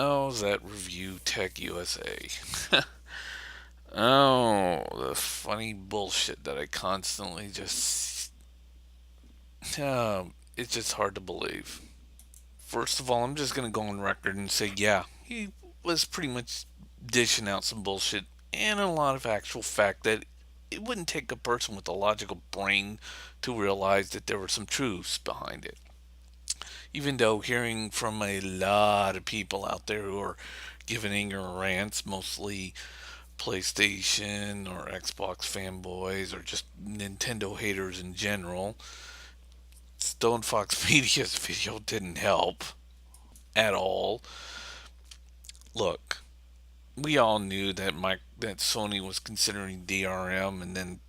Oh, that Review Tech USA. Oh, the funny bullshit that I constantly just. It's just hard to believe. First of all, I'm just going to go on record and say, yeah, he was pretty much dishing out some bullshit and a lot of actual fact that it wouldn't take a person with a logical brain to realize that there were some truths behind it. Even though hearing from a lot of people out there who are giving ignorant rants, mostly PlayStation or Xbox fanboys or just Nintendo haters in general, Stone Fox Media's video didn't help at all. Look, we all knew that that Sony was considering DRM, and then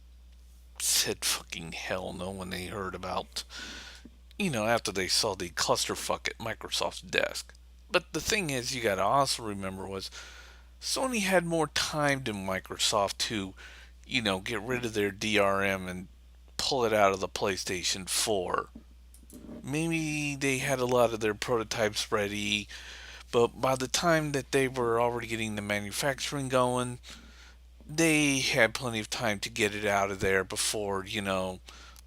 said fucking hell no when they heard about, after they saw the clusterfuck at Microsoft's desk. But the thing is, you gotta also remember was Sony had more time than Microsoft to, get rid of their DRM and pull it out of the PlayStation 4. Maybe they had a lot of their prototypes ready, but by the time that they were already getting the manufacturing going, they had plenty of time to get it out of there before,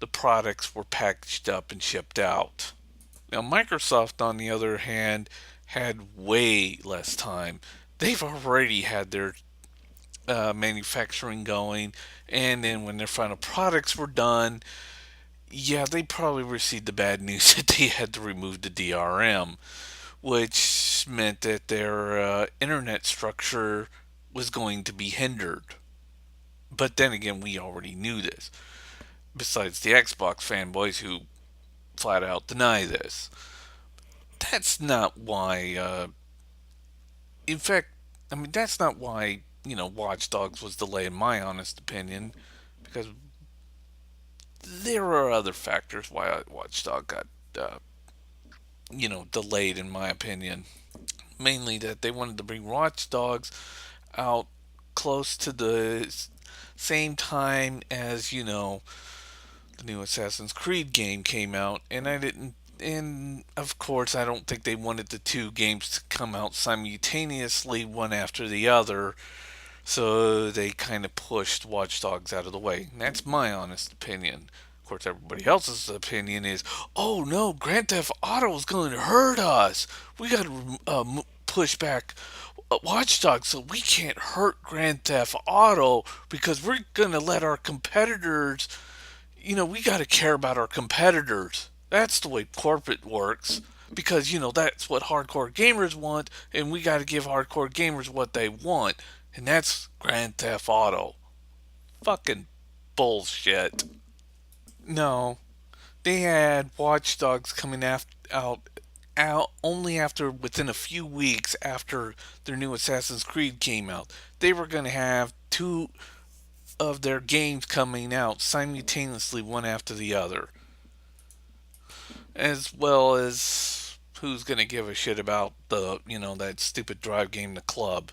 the products were packaged up and shipped out. Now, Microsoft, on the other hand, had way less time. They've already had their manufacturing going, and then when their final products were done, yeah, they probably received the bad news that they had to remove the DRM, which meant that their internet structure was going to be hindered. But then again, we already knew this. Besides the Xbox fanboys who flat out deny this. That's not why. In fact, I mean, that's not why, Watch Dogs was delayed, in my honest opinion, because there are other factors why Watch Dog got, delayed, in my opinion. Mainly that they wanted to bring Watch Dogs out close to the same time as, the new Assassin's Creed game came out, and I didn't. And of course, I don't think they wanted the two games to come out simultaneously, one after the other. So they kind of pushed Watch Dogs out of the way. And that's my honest opinion. Of course, everybody else's opinion is, oh no, Grand Theft Auto is going to hurt us. We got to push back Watch Dogs so we can't hurt Grand Theft Auto because we're going to let our competitors, we got to care about our competitors. That's the way corporate works because, that's what hardcore gamers want, and we got to give hardcore gamers what they want, and that's Grand Theft Auto. Fucking bullshit. No, they had Watch Dogs coming out only after within a few weeks after their new Assassin's Creed came out. They were going to have two of their games coming out simultaneously, one after the other, as well as who's going to give a shit about the that stupid Drive game, The Club,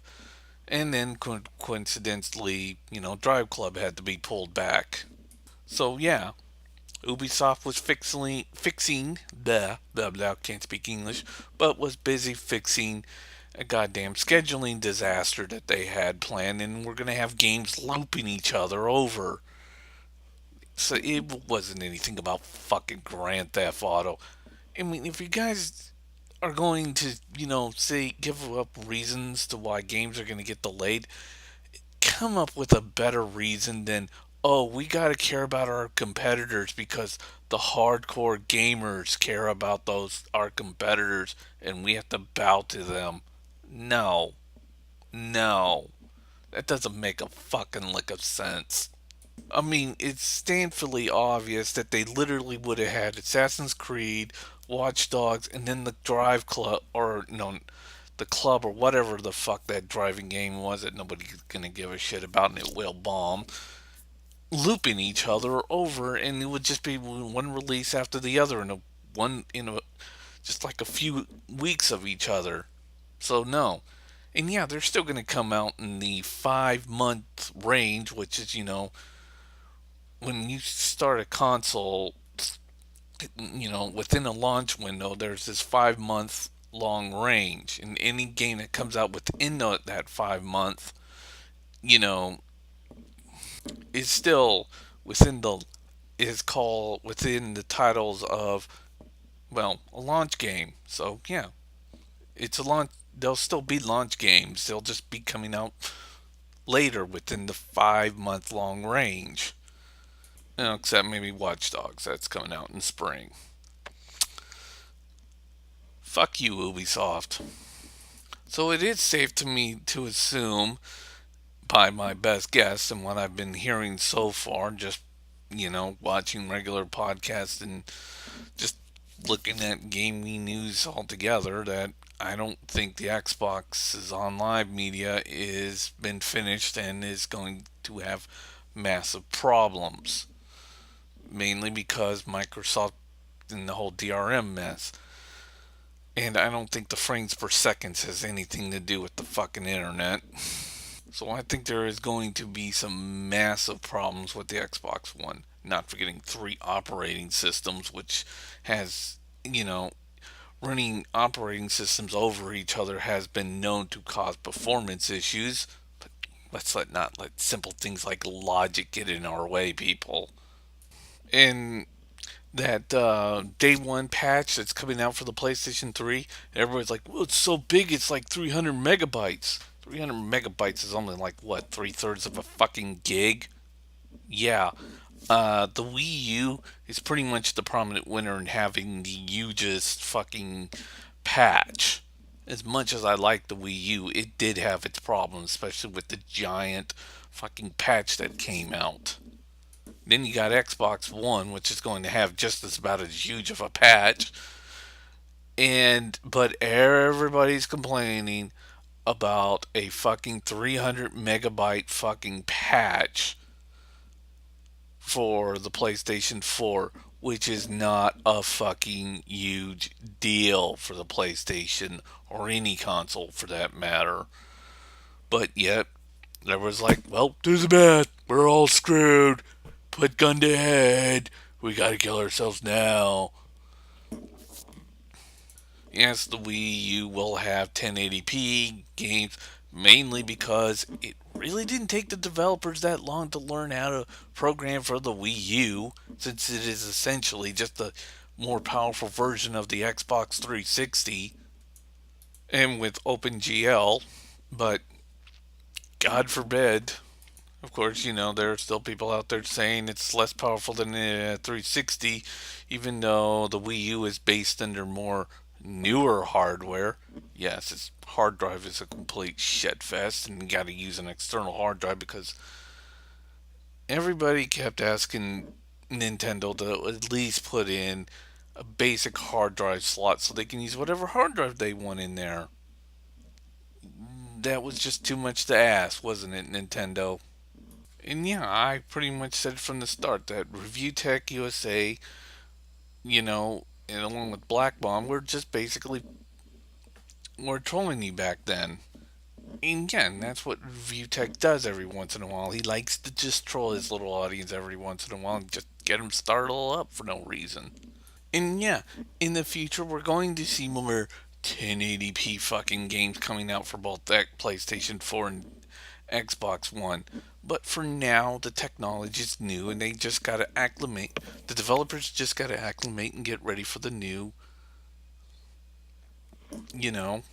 and then coincidentally, Drive Club had to be pulled back. So yeah, Ubisoft was fixing the blah blah can't speak English, but was busy fixing a goddamn scheduling disaster that they had planned, and we're gonna have games looping each other over. So it wasn't anything about fucking Grand Theft Auto. I mean, if you guys are going to, say give up reasons to why games are gonna get delayed, come up with a better reason than, oh, we got to care about our competitors because the hardcore gamers care about those our competitors and we have to bow to them. No. No. That doesn't make a fucking lick of sense. I mean, it's painfully obvious that they literally would have had Assassin's Creed, Watch Dogs, and then the Drive Club, or no, the club, or whatever the fuck that driving game was that nobody's gonna give a shit about, and it will bomb, looping each other over, and it would just be one release after the other, and just like a few weeks of each other. So no, and yeah, they're still gonna come out in the 5 month range, which is when you start a console, within a launch window, there's this 5 month long range, and any game that comes out within that 5 month, you know, is still within the is called within the titles of, well, a launch game. So yeah, it's a launch. They'll still be launch games. They'll just be coming out later within the 5 month long range. Except maybe Watch Dogs, that's coming out in spring. Fuck you, Ubisoft. So it is safe to me to assume, by my best guess and what I've been hearing so far, just watching regular podcasts and just looking at gaming news altogether, that I don't think the Xbox's on live media is been finished and is going to have massive problems, mainly because Microsoft and the whole DRM mess. And I don't think the frames per second has anything to do with the fucking internet. So I think there is going to be some massive problems with the Xbox One. Not forgetting 3 operating systems, which has, you know, running operating systems over each other has been known to cause performance issues. But not let simple things like logic get in our way, people. And that day one patch that's coming out for the PlayStation 3, everybody's like, well, it's so big, it's like 300 megabytes. 300 megabytes is only like, what, 3/3 of a fucking gig? Yeah. The Wii U is pretty much the prominent winner in having the hugest fucking patch. As much as I like the Wii U, it did have its problems, especially with the giant fucking patch that came out. Then you got Xbox One, which is going to have just as about as huge of a patch. But everybody's complaining about a fucking 300 megabyte fucking patch for the PlayStation 4, which is not a fucking huge deal for the PlayStation or any console for that matter. But yet, there was like, well, do the math. We're all screwed. Put gun to head. We gotta kill ourselves now. Yes, the Wii U will have 1080p games, mainly because it really didn't take the developers that long to learn how to program for the Wii U, since it is essentially just a more powerful version of the Xbox 360 and with OpenGL. But God forbid, of course, there are still people out there saying it's less powerful than the 360, even though the Wii U is based under more newer hardware. Yes, its hard drive is a complete shit fest, and you got to use an external hard drive because everybody kept asking Nintendo to at least put in a basic hard drive slot so they can use whatever hard drive they want in there. That was just too much to ask, wasn't it, Nintendo? And yeah, I pretty much said from the start that ReviewtechUSA, and along with Black Bomb, we're just basically we're trolling you back then. And again, that's what ReviewTech does every once in a while. He likes to just troll his little audience every once in a while and just get them startled up for no reason. And yeah, in the future, we're going to see more 1080p fucking games coming out for both that PlayStation 4 and Xbox One. But for now, the technology is new and they just got to acclimate. The developers just got to acclimate and get ready for the new, you know,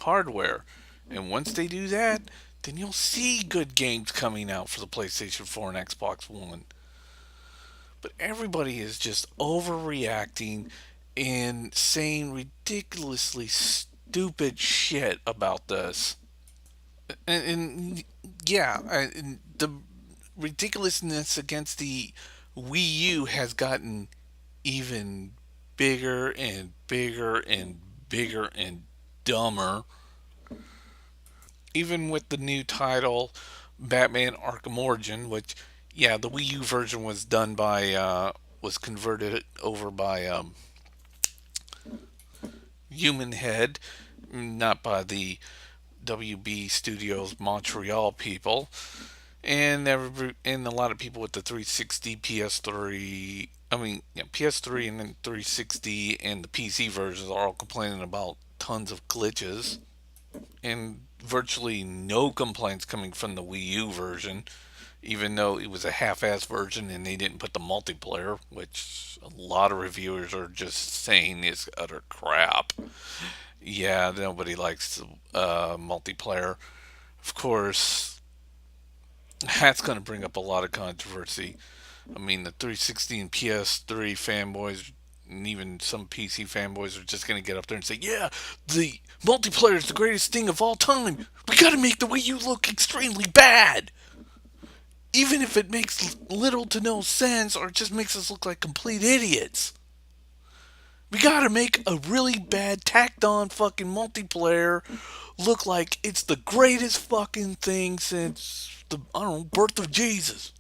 hardware. And once they do that, then you'll see good games coming out for the PlayStation 4 and Xbox One. But everybody is just overreacting and saying ridiculously stupid shit about this. And yeah, and the ridiculousness against the Wii U has gotten even bigger and bigger and bigger and dumber. Even with the new title, Batman Arkham Origin, which, yeah, the Wii U version was done by, was converted over by Human Head, not by the WB Studios Montreal people. And a lot of people with the 360, PS3, I mean, PS3 and then 360 and the PC versions are all complaining about tons of glitches, and virtually no complaints coming from the Wii U version, even though it was a half-ass version and they didn't put the multiplayer, which a lot of reviewers are just saying is utter crap. Yeah, nobody likes multiplayer. Of course, that's going to bring up a lot of controversy. I mean, the 360 and PS3 fanboys and even some PC fanboys are just going to get up there and say, yeah, the multiplayer is the greatest thing of all time. We got to make the Wii U look extremely bad. Even if it makes little to no sense or just makes us look like complete idiots. We got to make a really bad, tacked on fucking multiplayer look like it's the greatest fucking thing since the, I don't know, birth of Jesus.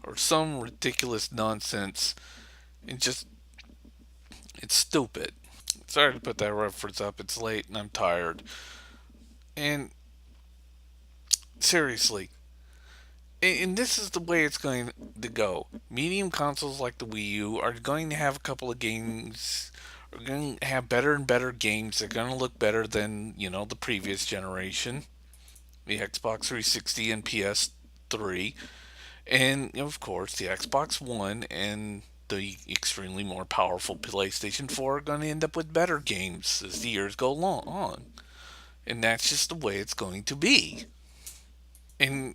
Or some ridiculous nonsense. And just, it's stupid. Sorry to put that reference up. It's late and I'm tired. And seriously, and this is the way it's going to go. Medium consoles like the Wii U are going to have a couple of games, are going to have better and better games. They're going to look better than, the previous generation, the Xbox 360 and PS3. And, of course, the Xbox One and the extremely more powerful PlayStation 4 are going to end up with better games as the years go on. And that's just the way it's going to be. And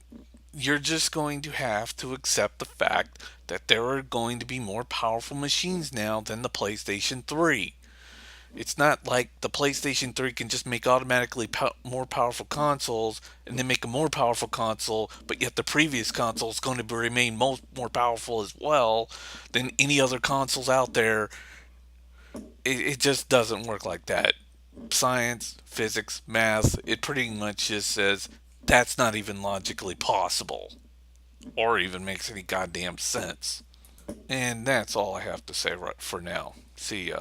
you're just going to have to accept the fact that there are going to be more powerful machines now than the PlayStation 3. It's not like the PlayStation 3 can just make automatically more powerful consoles and then make a more powerful console, but yet the previous console is going to remain more powerful as well than any other consoles out there. It just doesn't work like that. Science, physics, math, it pretty much just says that's not even logically possible or even makes any goddamn sense. And that's all I have to say right for now. See ya.